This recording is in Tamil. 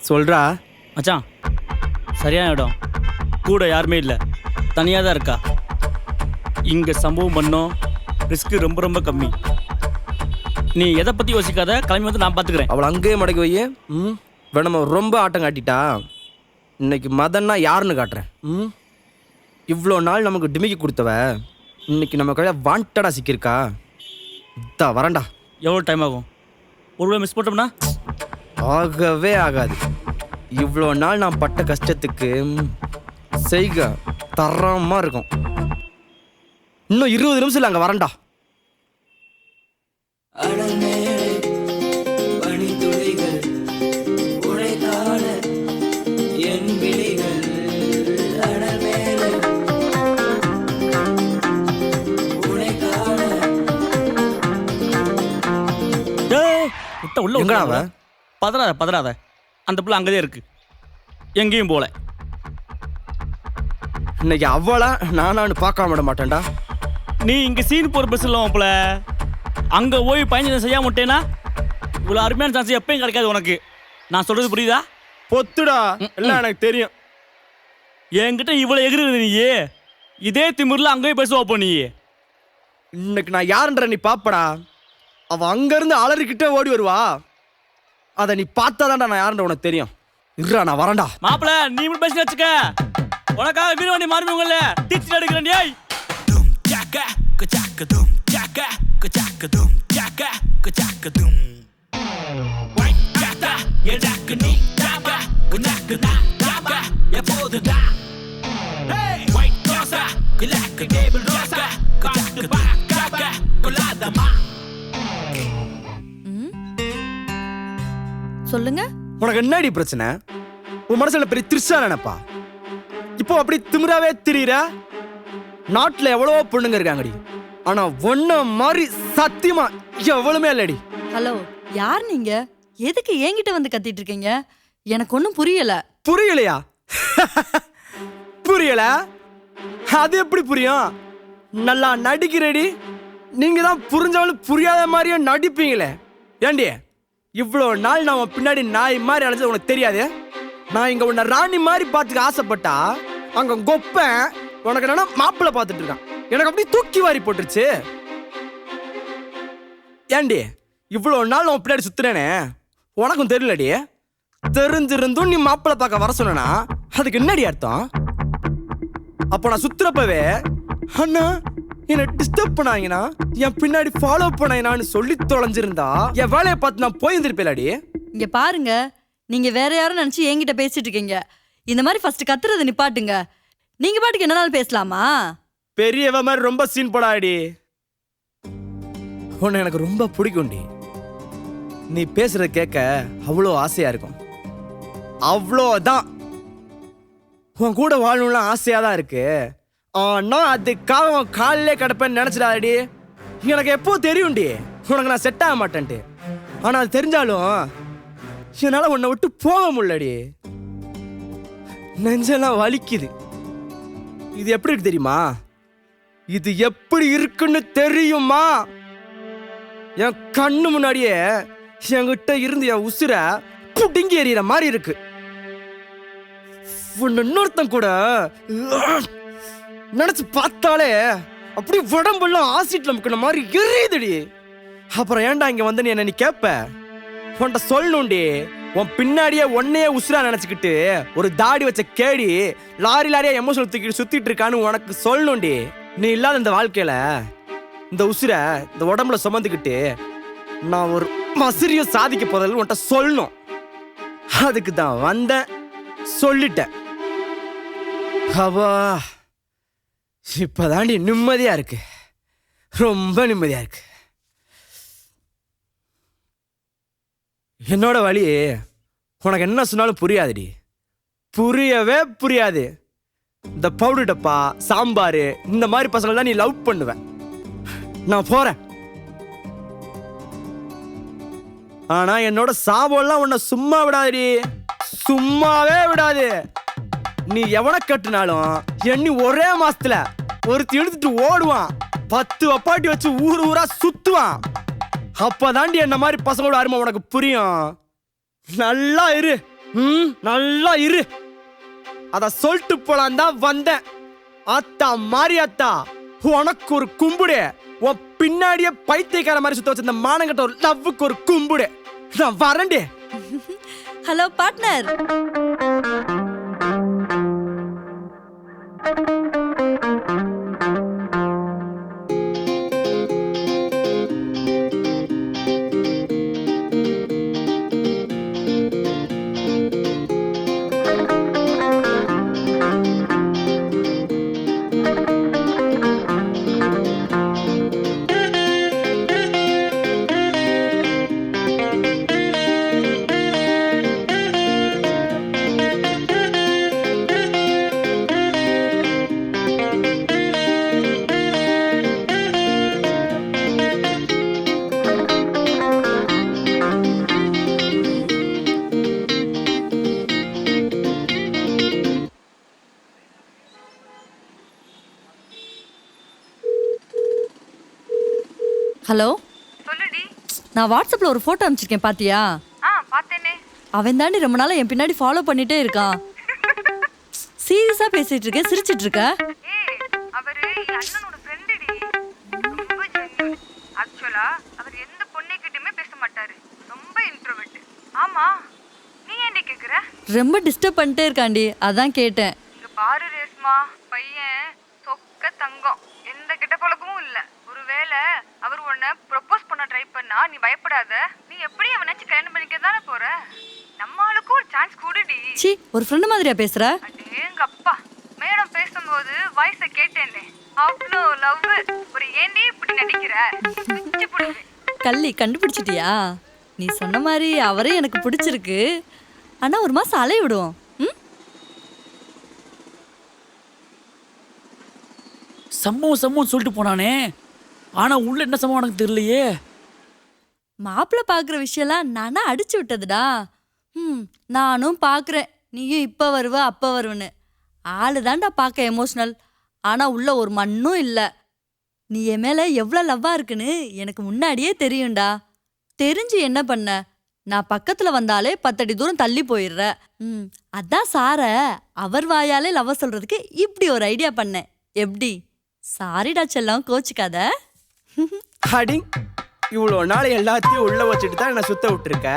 சொல்றா. மச்சான் சரியான இடம், கூட யாருமே இல்லை, தனியாக தான் இருக்கா. இங்கே சம்பவம் பண்ணோம், ரிஸ்க்கு ரொம்ப ரொம்ப கம்மி. நீ எதை பற்றி யோசிக்காத, கிளம்பி வந்து நான் பார்த்துக்கிறேன். அவளை அங்கேயே மடக்கி வையே. வேணாம ரொம்ப ஆட்டம் காட்டிட்டா. இன்னைக்கு மதன்னா யாருன்னு காட்டுறேன். இவ்வளோ நாள் நமக்கு டிமிக்கி கொடுத்தவ இன்னைக்கு நம்ம கையில் வாண்டடா சிக்கியிருக்கா. இதா வரண்டா. எவ்வளோ டைம் ஆகும்? ஒரு மிஸ் பண்ணிட்டோம்னா ஆகவே ஆகாது. இவ்வளோ நாள் நான் பட்ட கஷ்டத்துக்கு செய்க தரமாக இருக்கும். இன்னும் 20 நிமிஷம் அங்கே வரண்டா. உள்ள எங்கடாவ? பதறாத பதறாத, அந்த பிள்ளை அங்கதே இருக்கு, எங்கேயும் போல. இன்னைக்கு அவ்வளோ நானான்னு பார்க்காம விட மாட்டேன்டா. நீ இங்க சீன் போற பஸ் இல்லாம போல, அங்க போய் பயணம் செய்யாம விட்டேன்னா இவ்வளோ அருமையான சான்ஸ் எப்பயும் கிடைக்காது உனக்கு. நான் சொல்றது புரியுதா? பொத்துடா, எல்லாம் எனக்கு தெரியும். என்கிட்ட இவ்வளோ எகிருது நீ, இதே திமிரில் அங்கேயும் பேசுவா போ நீ. இன்னைக்கு நான் யாருன்ற நீ பாப்படா. அவ அங்கிருந்து அலறிக்கிட்டே ஓடி வருவா. அதை நீ பார்த்தாதான்டா நான் யாருன்ற உனக்கு தெரியும். இருடா, நான் வரேன்டா. மாப்பிள நீ இப்படி பேசி வச்சுக்க, உனக்காக வீரவாணி மாறுவங்கள தீச்சு எடுக்கிறேன். ஏய் சொல்லுங்க. உனக்கு என்னடி பிரச்சனை? உன் மனசுல பெரிய திருஷா நினைப்பா. இப்போ அப்படி திமிராவே திரியிற. நாட்டுல எவ்வளவோ பொண்ணுங்க இருக்காங்கடி, ஆனா ஒன்ன மாதிரி சத்தியமா எவ்வளவுமே இல்லடி. ஹலோ, யார் நீங்க? எதுக்கு என்கிட்ட வந்து கத்திட்டு இருக்கீங்க? எனக்கு ஒன்றும் புரியல. புரியலையா? புரியல? அது எப்படி புரியும்? நல்லா நடிக்கிறடி. நீங்க தான் புரிஞ்சவளும் புரியாத மாதிரியே நடிப்பீங்களே. ஏண்டி இவ்வளோ நாள் நான் பின்னாடி நாய் மாதிரி அழைச்சது உனக்கு தெரியாது? நான் இங்க உன்னை ராணி மாதிரி பார்த்துக்க ஆசைப்பட்டா அங்க கொப்ப உனக்கு என்னன்னா மாப்பிள்ளை பார்த்துட்டு இருக்கான். எனக்கு அப்படி தூக்கி வாரி போட்டுருச்சு. ஏண்டி இவ்வளோ நாள் நான் பின்னாடி சுத்துறேனே உனக்கும் தெரியலடி? தெரிஞ்சிருந்தும் நீ மாப்பிள்ளை பார்க்க வர சொன்னா அதுக்கு என்னடி அர்த்தம்? அப்போ நான் சுத்துறப்பவே அண்ணா என்ன டிஸ்டர்ப் பண்ணாங்கன்னா என் பின்னாடி ஃபாலோ பண்ணாங்கன்னு சொல்லி தொலைஞ்சிருந்தா என் வேலையை பார்த்து நான் போயிருந்திருப்பேலாடி. இங்க பாருங்க, நீங்க வேற யாரும் நினைச்சு என்கிட்ட பேசிட்டு இருக்கீங்க. இந்த மாதிரி ஃபர்ஸ்ட் கத்துறதை நிப்பாட்டுங்க. நீங்க பாட்டுக்கு என்னனாலும் பேசலாமா? பெரியவ மாதிரி ரொம்ப சீன் போடாடி. உன்னை எனக்கு ரொம்ப பிடிக்கும்டி. நீ பேசுறத கேட்க அவ்வளோ ஆசையா இருக்கும். அவ்வளோதான். உன் கூட வாழணும்லாம் ஆசையா தான் இருக்கு. ஆனா அதுக்காக காலிலே கிடப்பேன்னு நினைச்சிடாடி. எனக்கு எப்போ தெரியும்டி உனக்கு நான் செட் ஆக மாட்டேன்ட்டு. ஆனா அது தெரிஞ்சாலும் என்னால உன்னை விட்டு போக முடியலடி. நெஞ்செல்லாம் வலிக்குது. இது எப்படி இருக்கு தெரியுமா? இது எப்படி இருக்குன்னு தெரியுமா? என் கண்ணு முன்னாடியே என்கிட்ட இருந்து என் உசுர புடுங்கி எறிகிற மாதிரி இருக்கு. இன்னொருத்தன் கூட நினைச்சு பார்த்தாலே அப்படி உடம்பெல்லாம் ஆசிட்ல முக்கின மாதிரி எரியுதுடி. அப்புறம் ஏன்டா இங்க வந்து நீ என்ன நீ கேப்ப? உன்கிட்ட சொல்லணும்டி. உன் பின்னாடியே ஒன்னையே உசுரா நினைச்சுக்கிட்டு ஒரு தாடி வச்ச கேடி லாரியா எமோஷனல் தூக்கிட்டு சுத்திட்டு இருக்கான்னு உனக்கு சொல்லணும்டி. நீ இல்லாத இந்த வாழ்க்கையில இந்த உசுர இந்த உடம்புல சுமந்துக்கிட்டு நான் ஒரு மசிறிய சாதிக்க போதில் உன்கிட்ட சொல்லணும். அதுக்கு தான் வந்தேன், சொல்லிட்டேன். அவா இப்பதாண்டி நிம்மதியா இருக்கு, ரொம்ப நிம்மதியா இருக்கு. என்னோட வழி உனக்கு என்ன சொன்னாலும் புரியாதுடி, புரியவே புரியாது. இந்த பவுடர் டப்பா சாம்பார் இந்த மாதிரி பசங்களை தான் நீ லவ் பண்ணுவ. நான் போறேன். ஆனா என்னோட சாபம்லாம் உன்னை சும்மா விடாதுடி, சும்மாவே விடாது. நீ எவனை கட்டுனாலும் எண்ணி ஒரே மாசத்துல ஒருத்தி எடுத்துட்டு ஓடுவான். 10 அப்பாட்டி வச்சு ஊர் ஊரா சுத்துவான். அப்பதாண்டி என்ன மாதிரி பசங்களோட அருமை உனக்கு புரியும். நல்லா இரு, நல்லா இரு. அத சொல்லிட்டு போலாம் தான் வந்தேன். அத்தா மாரியாத்தா, உனக்கு ஒரு கும்பிடு. உன் பின்னாடியே பைத்தியக்கார மாதிரி சுத்த வச்சிருந்த மானங்கட்ட ஒரு லவ்வுக்கு ஒரு கும்பிடு. நான் வரேன்டே. Hello partner. ஹலோ சொல்லுடி. நான் வாட்ஸ்அப்ல ஒரு போட்டோ அனுப்பிச்சிருக்கேன் பாத்தியா? பார்த்தேனே. அவன் தாண்டி ரொம்ப நாளா என் பின்னாடி ஃபாலோ பண்ணிட்டே இருக்கான். சீரியஸா பேசிட்டு இருக்கேன், சிரிச்சிட்டு இருக்க. ஏய், அவரு என் அண்ணனோட ஃப்ரெண்டுடி. ரொம்ப ஜென்யூன். ஆக்சுவலா அவர் எந்த பொண்ணுகிட்டயுமே பேச மாட்டாரு. ரொம்ப இன்ட்ரோவர்ட். ஆமா, நீ ஏன்டி கேக்குற? ரொம்ப டிஸ்டர்ப் பண்ணிட்டே இருக்காண்டி, அதான் கேட்டேன். இங்க பாரு ரேஸ்மா, பையன் சொக்க தங்கம். எந்த கெட்ட பழக்கமும் இல்ல. ஒருவேளை அவர் உன்னை ப்ரொபோஸ் பண்ண ட்ரை பண்ணா நீ பயப்படாத. நீ எப்படி அவனாச்சும் கல்யாணம் பண்ணிக்க தானே போற. நம்ம ஆளுக்கு ஒரு சான்ஸ் கொடுடி. சி, ஒரு ஃப்ரெண்டு மாதிரியா பேசுற? அடேங்க அப்பா, மேடம் பேசும்போது வாய்ஸை கேட்டேனே, அவ்வளோ லவ். ஒரு ஏண்டி இப்படி நடிக்கிற? பிச்சு புடுவேன். கள்ளி கண்டுபிடிச்சிட்டியா? நீ சொன்ன மாதிரி அவரே எனக்கு பிடிச்சிருக்கு. ஆனா ஒரு மாசம் அலைய விடுவோம். சம்பவம் சொல்லிட்டு போனானே, ஆனா உள்ள என்ன சம்பவம் எனக்கு தெரியலையே. மாப்பிள்ள பாக்குற விஷயம்லாம் நானா அடிச்சு விட்டதுடா. நானும் பாக்குறேன், நீயும் இப்ப வருவ அப்ப வருவன்னு. ஆளு தான்டா பார்க்க எமோஷனல், ஆனா உள்ள ஒரு மண்ணும் இல்ல. நீ என் மேல எவ்வளவு லவ்வா இருக்குன்னு எனக்கு முன்னாடியே தெரியும்டா. தெரிஞ்சு என்ன பண்ண? நான் பக்கத்துல வந்தாலே 10 அடி தூரம் தள்ளி போயிடுற. அதான் சார அவர் வாயாலே லவ் சொல்றதுக்கு இப்படி ஒரு ஐடியா பண்ணேன். எப்படி? சாரிடா செல்லம், கோச்சுக்காத. அடி, இவ்வளோ நாள் எல்லாத்தையும் உள்ள வச்சுட்டு தான் என்ன சுத்த விட்டுருக்க.